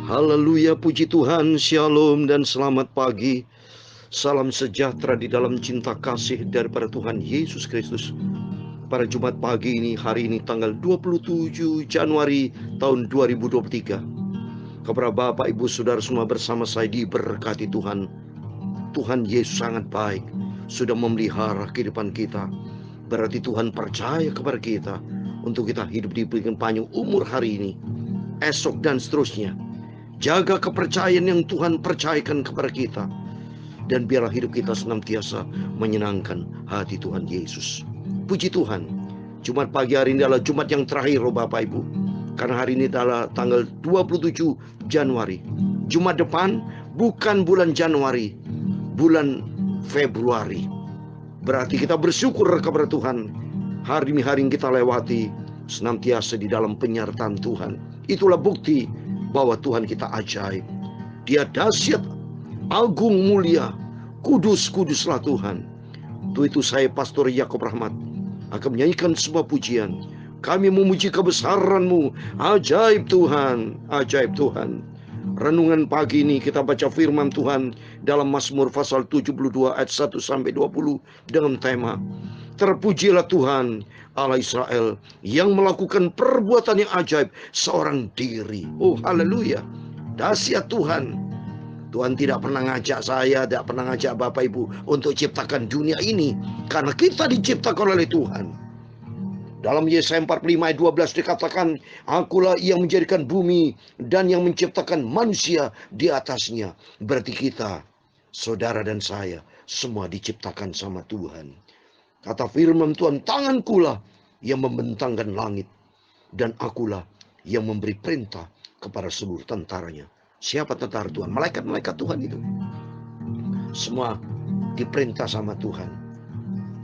Haleluya, puji Tuhan, shalom dan selamat pagi. Salam sejahtera di dalam cinta kasih daripada Tuhan Yesus Kristus. Pada Jumat pagi ini, hari ini tanggal 27 Januari tahun 2023. Kepada Bapak, Ibu, Saudara semua bersama saya diberkati Tuhan. Tuhan Yesus sangat baik, sudah memelihara kehidupan kita. Berarti Tuhan percaya kepada kita untuk kita hidup diberikan panjang umur hari ini, esok dan seterusnya. Jaga kepercayaan yang Tuhan percayakan kepada kita, dan biarlah hidup kita senantiasa menyenangkan hati Tuhan Yesus. Puji Tuhan, Jumat pagi hari ini adalah Jumat yang terakhir, Bapak Ibu. Karena hari ini adalah tanggal 27 Januari. Jumat depan bukan bulan Januari, bulan Februari. Berarti kita bersyukur kepada Tuhan. Hari ini hari yang kita lewati senantiasa di dalam penyertaan Tuhan. Itulah bukti bahwa Tuhan kita ajaib. Dia dahsyat, agung, mulia, kudus-kuduslah Tuhan. Untuk itu saya, Pastor Yakob Rahmat, akan menyanyikan sebuah pujian. Kami memuji kebesaran-Mu, ajaib Tuhan, ajaib Tuhan. Renungan pagi ini kita baca firman Tuhan dalam Mazmur pasal 72 ayat 1 sampai 20 dengan tema Terpujilah Tuhan Allah Israel yang melakukan perbuatan yang ajaib seorang diri. Oh, haleluya. Dahsyat Tuhan. Tuhan tidak pernah ngajak saya, tidak pernah ngajak Bapak Ibu untuk ciptakan dunia ini, karena kita diciptakan oleh Tuhan. Dalam Yesaya 45 ayat 12 dikatakan, Akulah yang menjadikan bumi dan yang menciptakan manusia di atasnya. Berarti kita, saudara dan saya, semua diciptakan sama Tuhan. Kata firman Tuhan, tangankulah yang membentangkan langit, dan akulah yang memberi perintah kepada seluruh tentaranya. Siapa tentara Tuhan? Malaikat-malaikat Tuhan itu. Semua diperintah sama Tuhan.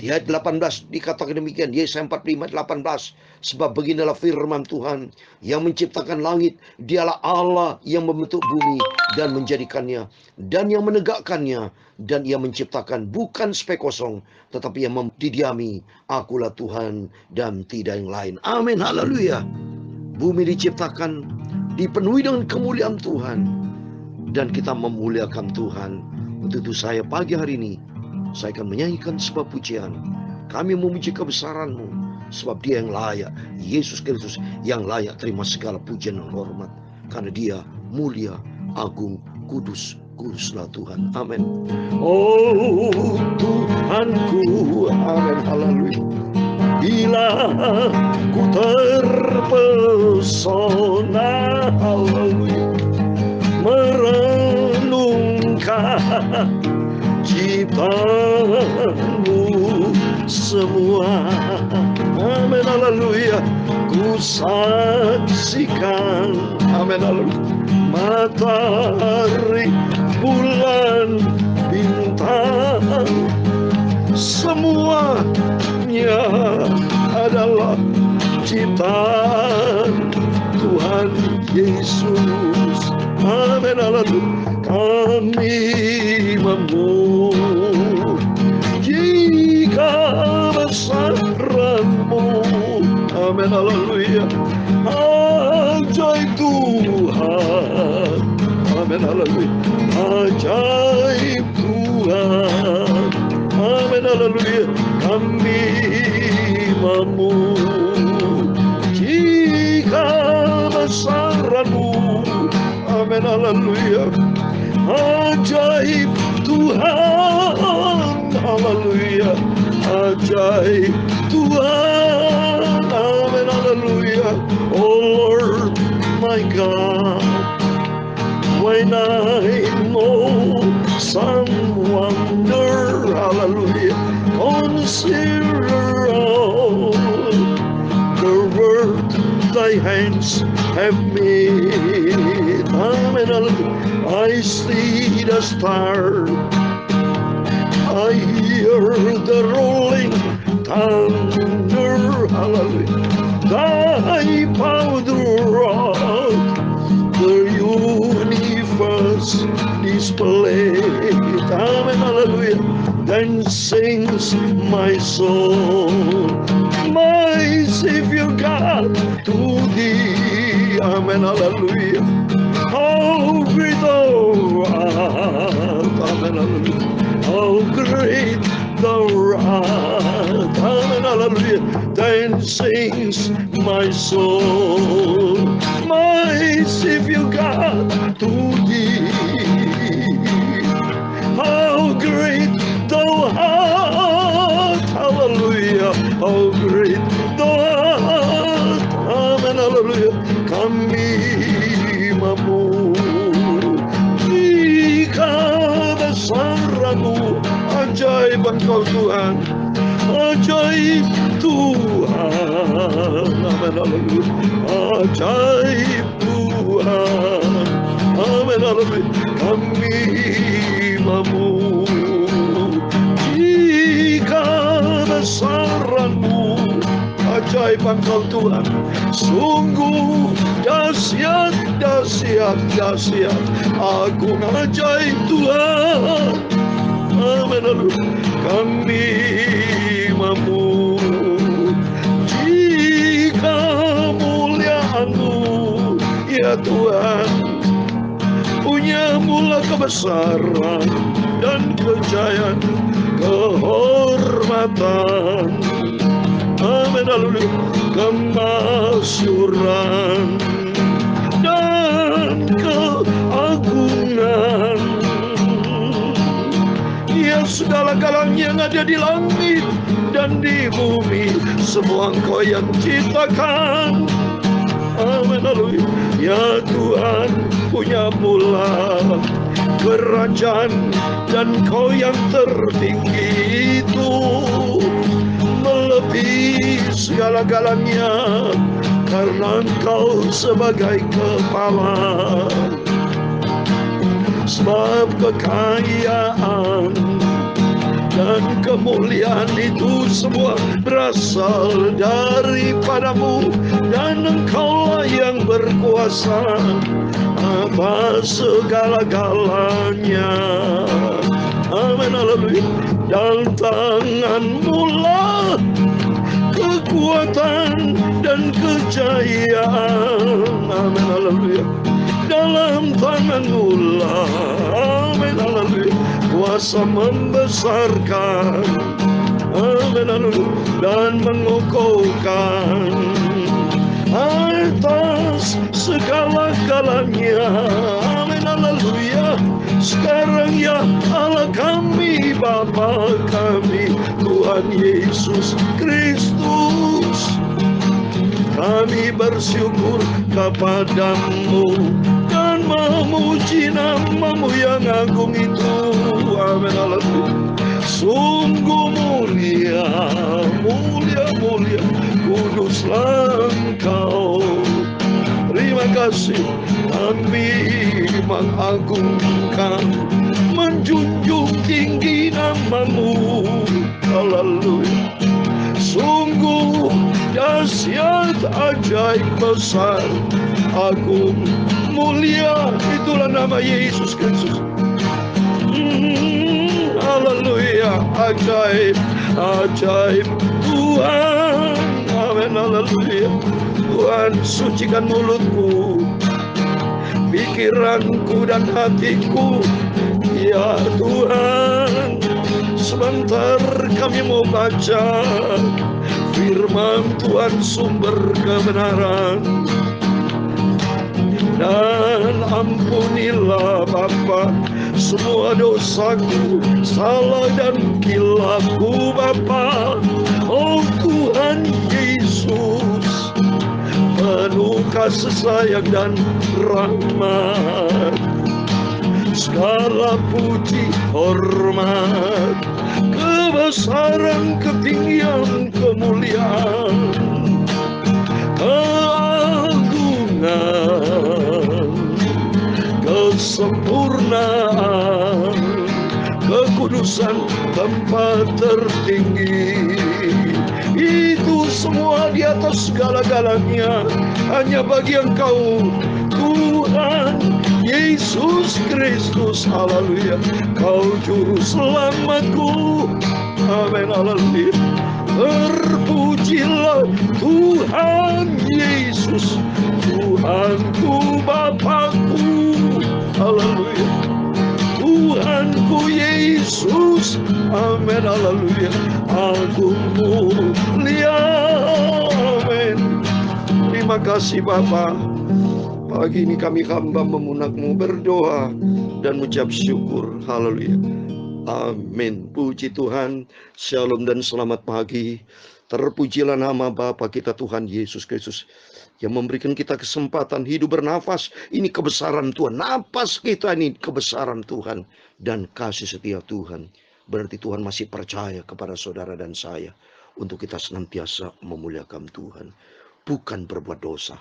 Di ayat 18 dikatakan demikian, Yesaya 45 ayat 18. Sebab beginilah firman Tuhan yang menciptakan langit, dialah Allah yang membentuk bumi dan menjadikannya, dan yang menegakkannya, dan ia menciptakan bukan spek kosong, tetapi yang didiami. Akulah Tuhan dan tidak yang lain. Amin, haleluya. Bumi diciptakan, dipenuhi dengan kemuliaan Tuhan, dan kita memuliakan Tuhan. Untuk itu saya pagi hari ini, saya akan menyanyikan sebuah pujian. Kami memuji kebesaran-Mu, sebab Dia yang layak, Yesus Kristus yang layak terima segala pujian dan hormat. Karena Dia mulia, agung, kudus, kuduslah Tuhan. Amin. Oh Tuhanku, amin, haleluya. Bila ku terpesona, haleluya, merenungkan ciptaanmu semua, amin, haleluya. Ku saksikan, amin, haleluya, matahari, bulan, bintang, semuanya adalah ciptaan Tuhan Yesus, amin, haleluya. Kami memuji kebesaran-Mu, amin, haleluya. Ajaib Tuhan, amin, haleluya. Ajaib Tuhan, amin, haleluya. Kami memuji kebesaran-Mu, amin, haleluya. Ajaib Tuhan, haleluya. Ajaib Tuhan, amin, haleluya. Oh Lord my God, when I know some wonder, hallelujah, consider all the work Thy hands have made, amen, hallelujah. I see the stars, I hear the rolling thunder, hallelujah. Thy power throughout the universe displayed, amen, hallelujah. Then sings my soul, my Savior God, to Thee, amen, hallelujah. How great thou art. Amen, hallelujah. How great thou art. Amen, hallelujah. Then sings my soul, my Savior God, to thee. How great thou art. Hallelujah. How great thou art. Amen, hallelujah. Kami mampu jika besar-Mu. Ajaib Engkau Tuhan, ajaib Tuhan. Amin, haleluya. Ajaib Tuhan. Amin, haleluya. Kami mampu jika besar-Mu. Ajaib Engkau Tuhan, sungguh dahsyat, dahsyat, dahsyat, agung ajaib Tuhan. Amin, haleluya. Kami mampu jika mulia-Mu, ya Tuhan, punya mula kebesaran dan kejayaan, kehormatan. Amin, haleluya. Kemasyuran dan keagungan, ya segala-galanya yang ada di langit dan di bumi, semua Engkau yang ciptakan. Amin, haleluya. Ya Tuhan, punya mula kerajaan, dan Kau yang tertinggi itu melebihi segala-galanya, karena Engkau sebagai kepala. Sebab kekayaan dan kemuliaan itu semua berasal daripada-Mu, dan Engkau-lah yang berkuasa atas segala-galanya. Amin, haleluya. Dan tangan-Mu lah kekuatan dan kejayaan. Amin, haleluya. Dalam tangan-Mu lah, amin, haleluya, kuasa membesarkan, amin, haleluya, dan mengokohkan atas segala-galanya. Amin, haleluya. Sekarang ya Allah kami, Bapa kami, Tuhan Yesus Kristus, kami bersyukur kepada-Mu dan memuji nama-Mu yang agung itu. Amin, haleluya. Sungguh mulia, mulia, mulia, kuduslah Engkau. Terima kasih, kami mengagungkan, menjunjung tinggi nama-Mu. Haleluya. Sungguh dahsyat, ajaib, besar, agung, mulia, itulah nama Yesus Kristus. Haleluya. Ajaib, ajaib Tuhan. Amin, haleluya. Tuhan, sucikan mulutku, pikiranku dan hatiku, ya Tuhan. Sebentar kami mau baca firman Tuhan, sumber kebenaran. Dan ampunilah Bapa semua dosaku, salah dan kilafku Bapa. Oh Tuhan Yesus, penuh kasih sayang dan rahmat. Segala puji, hormat, kebesaran, ketinggian, kemuliaan, keagungan, kesempurnaan, kekudusan, tempat tertinggi, itu semua di atas segala-galanya hanya bagi Engkau, Tuhan Yesus Kristus. Haleluya. Kau juru selamatku. Amin, haleluya. Terpujilah Tuhan Yesus, Tuhanku, Bapakku. Amin, haleluya. Agung mulia, amin. Terima kasih Bapa. Pagi ini kami hamba memunakmu berdoa dan mengucap syukur. Haleluya. Amin. Puji Tuhan. Shalom dan selamat pagi. Terpujilah nama Bapa kita Tuhan Yesus Kristus yang memberikan kita kesempatan hidup bernafas. Ini kebesaran Tuhan. Napas kita ini kebesaran Tuhan dan kasih setia Tuhan. Berarti Tuhan masih percaya kepada saudara dan saya untuk kita senantiasa memuliakan Tuhan. Bukan berbuat dosa,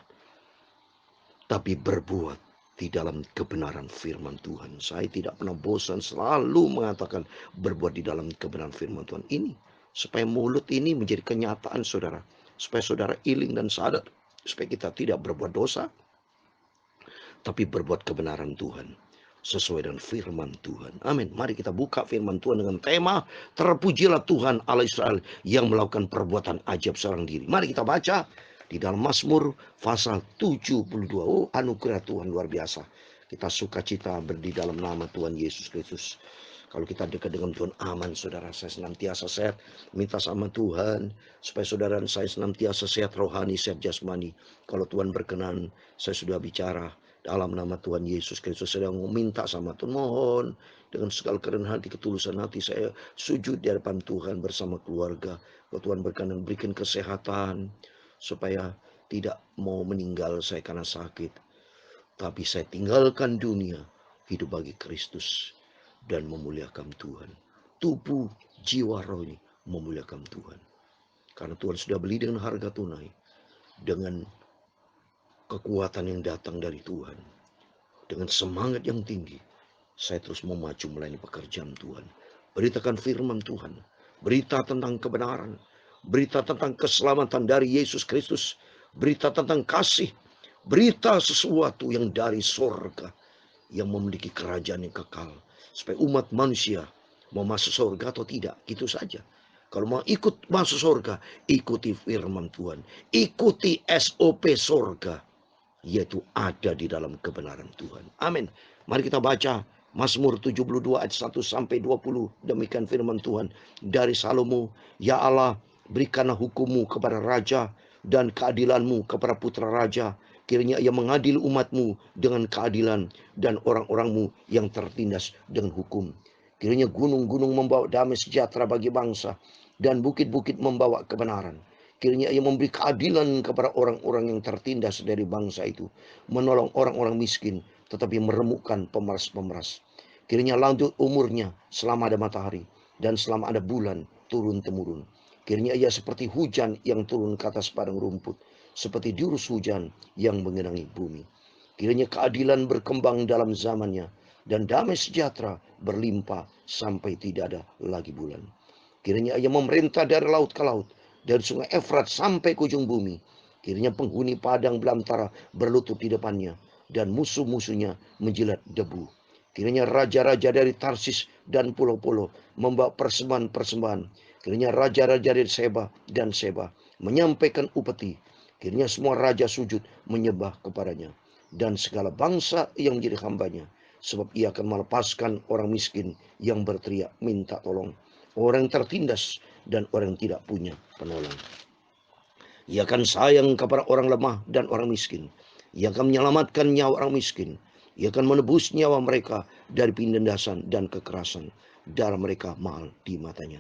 tapi berbuat di dalam kebenaran firman Tuhan. Saya tidak pernah bosan selalu mengatakan berbuat di dalam kebenaran firman Tuhan ini. Supaya mulut ini menjadi kenyataan saudara. Supaya saudara iling dan sadar. Supaya kita tidak berbuat dosa, tapi berbuat kebenaran Tuhan. Sesuai dengan firman Tuhan. Amin. Mari kita buka firman Tuhan dengan tema terpujilah Tuhan Allah Israel yang melakukan perbuatan ajaib seorang diri. Mari kita baca di dalam Mazmur pasal 72. Oh, anugerah Tuhan luar biasa. Kita sukacita di dalam nama Tuhan Yesus Kristus. Kalau kita dekat dengan Tuhan, aman saudara. Saya senantiasa sehat. Minta sama Tuhan supaya saudara dan saya senantiasa sehat rohani, sehat jasmani. Kalau Tuhan berkenan, saya sudah bicara dalam nama Tuhan Yesus Kristus. Saya meminta sama Tuhan, mohon dengan segala kerendahan hati, ketulusan hati, saya sujud di hadapan Tuhan bersama keluarga. Kalau Tuhan berkenan, berikan kesehatan supaya tidak mau meninggal saya karena sakit, tapi saya tinggalkan dunia, hidup bagi Kristus dan memuliakan Tuhan. Tubuh, jiwa, roh ini memuliakan Tuhan. Karena Tuhan sudah beli dengan harga tunai, dengan kekuatan yang datang dari Tuhan, dengan semangat yang tinggi, saya terus memacu melayani pekerjaan Tuhan. Beritakan firman Tuhan, berita tentang kebenaran, berita tentang keselamatan dari Yesus Kristus, berita tentang kasih, berita sesuatu yang dari sorga, yang memiliki kerajaan yang kekal. Supaya umat manusia mau masuk sorga atau tidak, gitu saja. Kalau mau ikut masuk sorga, ikuti firman Tuhan, ikuti SOP sorga, yaitu ada di dalam kebenaran Tuhan. Amin. Mari kita baca Mazmur 72 ayat 1 sampai 20. Demikian firman Tuhan dari Salomo. Ya Allah, berikanlah hukum-Mu kepada raja dan keadilan-Mu kepada putra raja. Kiranya ia mengadili umat-Mu dengan keadilan dan orang-orang-Mu yang tertindas dengan hukum. Kiranya gunung-gunung membawa damai sejahtera bagi bangsa dan bukit-bukit membawa kebenaran. Kiranya ia memberi keadilan kepada orang-orang yang tertindas dari bangsa itu. Menolong orang-orang miskin, tetapi meremukkan pemeras-pemeras. Kiranya lanjut umurnya selama ada matahari dan selama ada bulan turun-temurun. Kiranya ia seperti hujan yang turun ke atas padang rumput, seperti diurus hujan yang mengenangi bumi. Kiranya keadilan berkembang dalam zamannya, dan damai sejahtera berlimpah sampai tidak ada lagi bulan. Kiranya ia memerintah dari laut ke laut, dari sungai Efrat sampai ke ujung bumi. Kiranya penghuni padang belantara berlutut di depannya, dan musuh-musuhnya menjilat debu. Kiranya raja-raja dari Tarsis dan pulau-pulau membawa persembahan-persembahan. Kiranya raja-raja dari Seba dan Seba menyampaikan upeti. Kiranya semua raja sujud menyembah kepadanya, dan segala bangsa yang menjadi hambanya. Sebab ia akan melepaskan orang miskin yang berteriak minta tolong, orang tertindas dan orang yang tidak punya penolong. Ia akan sayang kepada orang lemah dan orang miskin. Ia akan menyelamatkan nyawa orang miskin. Ia akan menebus nyawa mereka dari penindasan dan kekerasan. Darah mereka mahal di matanya.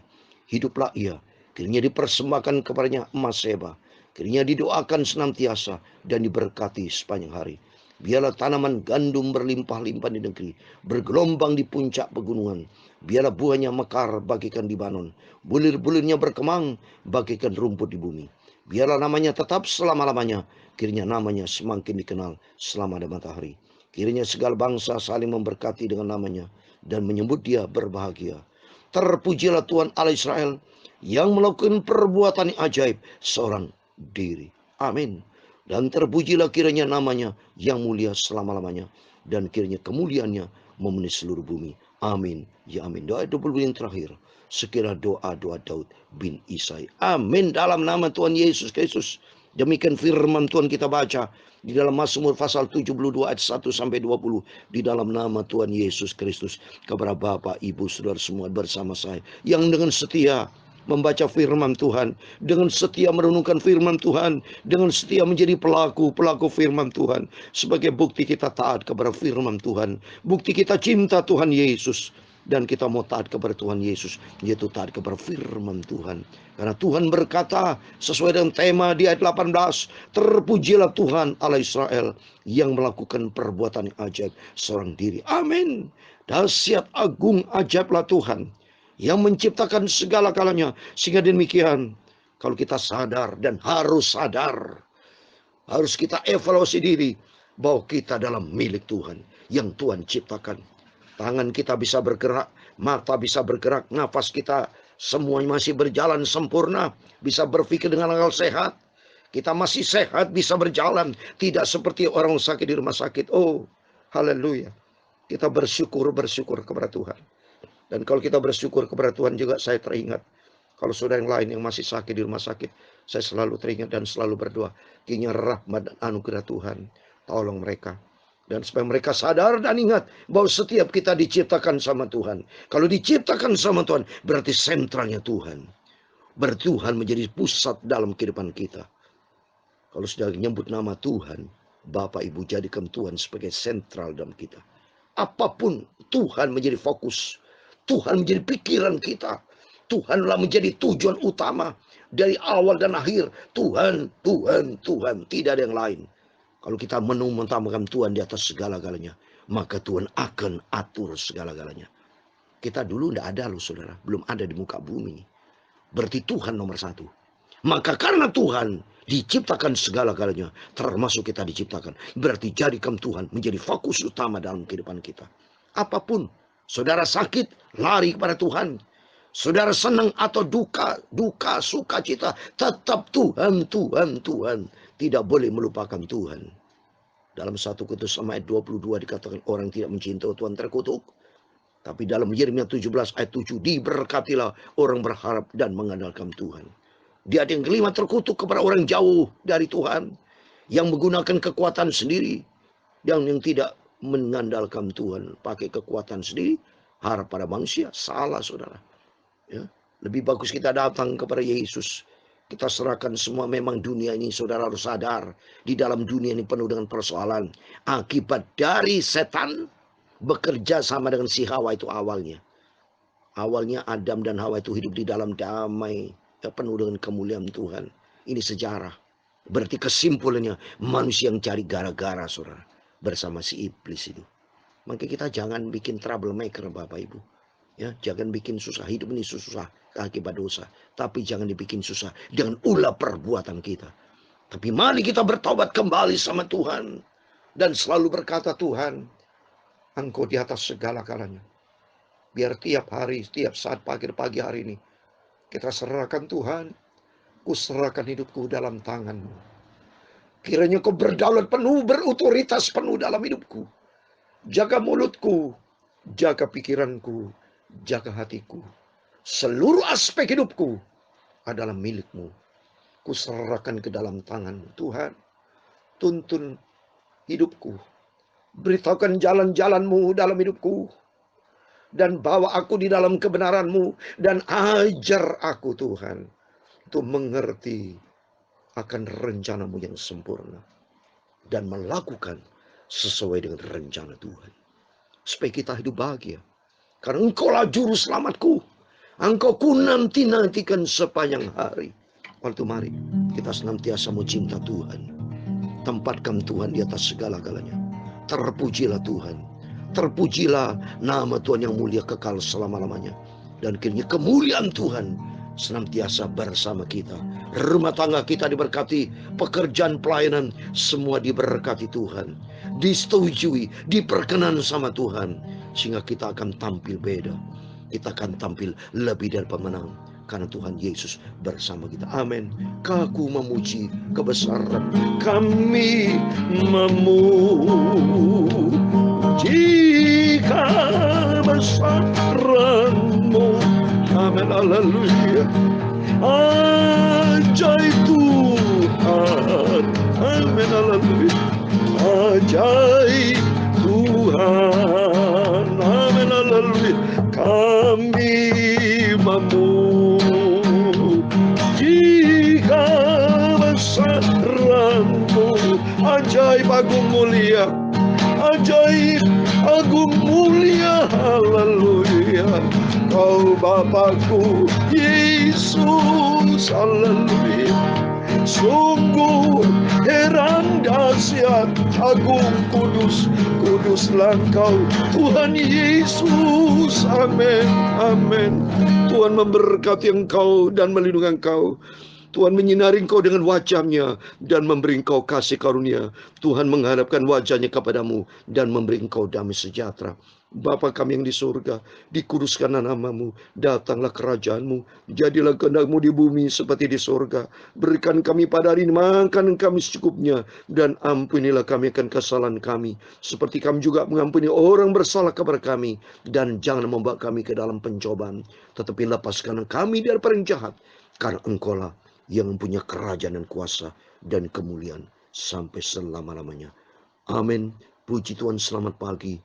Hiduplah ia, kiranya dipersembahkan kepadanya emas Seba. Kiranya didoakan senantiasa dan diberkati sepanjang hari. Biarlah tanaman gandum berlimpah-limpah di negeri, bergelombang di puncak pegunungan. Biarlah buahnya mekar bagaikan Libanon, bulir-bulirnya berkembang bagaikan rumput di bumi. Biarlah namanya tetap selama-lamanya, kiranya namanya semakin dikenal selama ada matahari. Kiranya segala bangsa saling memberkati dengan namanya dan menyebut dia berbahagia. Terpujilah Tuhan Allah Israel yang melakukan perbuatan ajaib seorang diri. Amin. Dan terpujilah kiranya namanya yang mulia selama-lamanya, dan kiranya kemuliaannya memenuhi seluruh bumi. Amin. Ya amin. Doa 20 yang terakhir. Sekiranya doa-doa Daud bin Isai. Amin. Dalam nama Tuhan Yesus Kristus. Demikian firman Tuhan kita baca di dalam Mazmur pasal 72 ayat 1 sampai 20 di dalam nama Tuhan Yesus Kristus. Kepada Bapak, Ibu, Saudara semua bersama saya yang dengan setia membaca firman Tuhan, dengan setia merenungkan firman Tuhan, dengan setia menjadi pelaku firman Tuhan. Sebagai bukti kita taat kepada firman Tuhan, bukti kita cinta Tuhan Yesus, dan kita mau taat kepada Tuhan Yesus, yaitu taat kepada firman Tuhan. Karena Tuhan berkata sesuai dengan tema di ayat 18, terpujilah Tuhan Allah Israel yang melakukan perbuatan yang ajaib seorang diri. Amin. Dahsyat agung ajaiblah Tuhan yang menciptakan segala-galanya. Sehingga demikian, kalau kita sadar dan harus sadar, harus kita evaluasi diri bahwa kita dalam milik Tuhan yang Tuhan ciptakan. Tangan kita bisa bergerak, mata bisa bergerak, nafas kita semuanya masih berjalan sempurna, bisa berpikir dengan akal sehat. Kita masih sehat, bisa berjalan, tidak seperti orang sakit di rumah sakit. Oh, haleluya. Kita bersyukur kepada Tuhan. Dan kalau kita bersyukur kepada Tuhan juga, saya teringat, kalau saudara yang lain yang masih sakit di rumah sakit, saya selalu teringat dan selalu berdoa, kiranya rahmat dan anugerah Tuhan tolong mereka. Dan supaya mereka sadar dan ingat bahwa setiap kita diciptakan sama Tuhan. Kalau diciptakan sama Tuhan, berarti sentralnya Tuhan. Bertuhan menjadi pusat dalam kehidupan kita. Kalau sudah menyebut nama Tuhan, Bapak Ibu jadikan Tuhan sebagai sentral dalam kita. Apapun Tuhan menjadi fokus. Tuhan menjadi pikiran kita. Tuhanlah menjadi tujuan utama. Dari awal dan akhir, Tuhan, Tuhan, Tuhan. Tidak ada yang lain. Kalau kita menutamakan Tuhan di atas segala-galanya, maka Tuhan akan atur segala-galanya. Kita dulu tidak ada loh saudara, belum ada di muka bumi. Berarti Tuhan nomor satu. Maka karena Tuhan diciptakan segala-galanya, termasuk kita diciptakan, berarti jadikan Tuhan menjadi fokus utama dalam kehidupan kita. Apapun, saudara sakit, lari kepada Tuhan. Saudara senang atau duka, sukacita, tetap Tuhan, Tuhan, Tuhan. Tidak boleh melupakan Tuhan. Dalam 1 Korintus ayat 22 dikatakan orang tidak mencintai Tuhan terkutuk. Tapi dalam Yeremia 17 ayat 7 diberkatilah orang berharap dan mengandalkan Tuhan. Di ayat yang kelima terkutuk kepada orang jauh dari Tuhan. Yang menggunakan kekuatan sendiri. Yang tidak mengandalkan Tuhan. Pakai kekuatan sendiri. Harap pada manusia. Salah saudara. Ya, lebih bagus kita datang kepada Yesus. Kita serahkan semua. Memang dunia ini saudara harus sadar. Di dalam dunia ini penuh dengan persoalan. Akibat dari setan bekerja sama dengan si Hawa itu awalnya. Awalnya Adam dan Hawa itu hidup di dalam damai. Penuh dengan kemuliaan Tuhan. Ini sejarah. Berarti kesimpulannya manusia yang cari gara-gara saudara. Bersama si iblis itu. Maka kita jangan bikin troublemaker Bapak Ibu. Ya, jangan bikin susah. Hidup ini susah akibat dosa. Tapi jangan dibikin susah dengan ulah perbuatan kita. Tapi mari kita bertobat kembali sama Tuhan. Dan selalu berkata, Tuhan, Engkau di atas segala-galanya. Biar tiap hari, tiap saat pagi hari ini, kita serahkan Tuhan. Ku serahkan hidupku dalam tangan-Mu. Kiranya Kau berdaulat penuh, berotoritas penuh dalam hidupku. Jaga mulutku, jaga pikiranku, jaga hatiku. Seluruh aspek hidupku adalah milik-Mu. Ku serahkan ke dalam tangan-Mu. Tuhan, tuntun hidupku. Beritahukan jalan-jalan-Mu dalam hidupku. Dan bawa aku di dalam kebenaran-Mu. Dan ajar aku Tuhan. Untuk mengerti akan rencana-Mu yang sempurna. Dan melakukan sesuai dengan rencana Tuhan. Supaya kita hidup bahagia. Karena Engkaulah juru selamatku. Engkau ku nanti-nantikan sepanjang hari. Waktu mari kita senantiasa mau cinta Tuhan. Tempatkan Tuhan di atas segala-galanya. Terpujilah Tuhan. Terpujilah nama Tuhan yang mulia kekal selama-lamanya. Dan kiranya kemuliaan Tuhan senantiasa bersama kita. Rumah tangga kita diberkati. Pekerjaan pelayanan semua diberkati Tuhan. Disetujui, diperkenan sama Tuhan. Sehingga kita akan tampil beda. Kita akan tampil lebih dari pemenang. Karena Tuhan Yesus bersama kita. Amin. Aku memuji kebesaran. Kami memuji kebesaran-Mu. Amin. Haleluya. Ajaib Tuhan. Amin, haleluya. Ajaib Tuhan, amin, haleluya. Kami memuji kebesaran-Mu, ajaib agung mulia, ajaib agung mulia, haleluya. Kau Bapakku Yesus, haleluya. Sungguh heran dahsyat, agung kudus, kuduslah Engkau Tuhan Yesus. Amin, amin. Tuhan memberkati engkau dan melindungi engkau. Tuhan menyinari engkau dengan wajah-Nya dan memberi engkau kasih karunia. Tuhan menghadapkan wajah-Nya kepadamu dan memberi engkau damai sejahtera. Bapa kami yang di surga, dikuduskanlah nama-Mu, datanglah kerajaan-Mu, jadilah kehendak-Mu di bumi seperti di surga. Berikan kami pada hari ini makan kami secukupnya, dan ampunilah kami akan kesalahan kami, seperti kami juga mengampuni orang bersalah kepada kami. Dan jangan membawa kami ke dalam pencobaan, tetapi lepaskan kami dari yang jahat, karena Engkau-lah yang mempunyai kerajaan dan kuasa dan kemuliaan sampai selama-lamanya. Amin. Puji Tuhan, selamat pagi.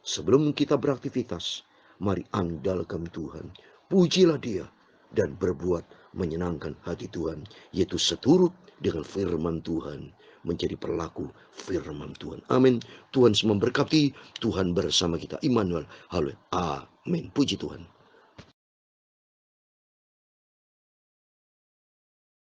Sebelum kita beraktivitas, mari andalkan Tuhan. Pujilah Dia dan berbuat menyenangkan hati Tuhan, yaitu seturut dengan firman Tuhan, menjadi pelaku firman Tuhan. Amin. Tuhan memberkati, Tuhan bersama kita. Immanuel. Haleluya. Amin. Puji Tuhan.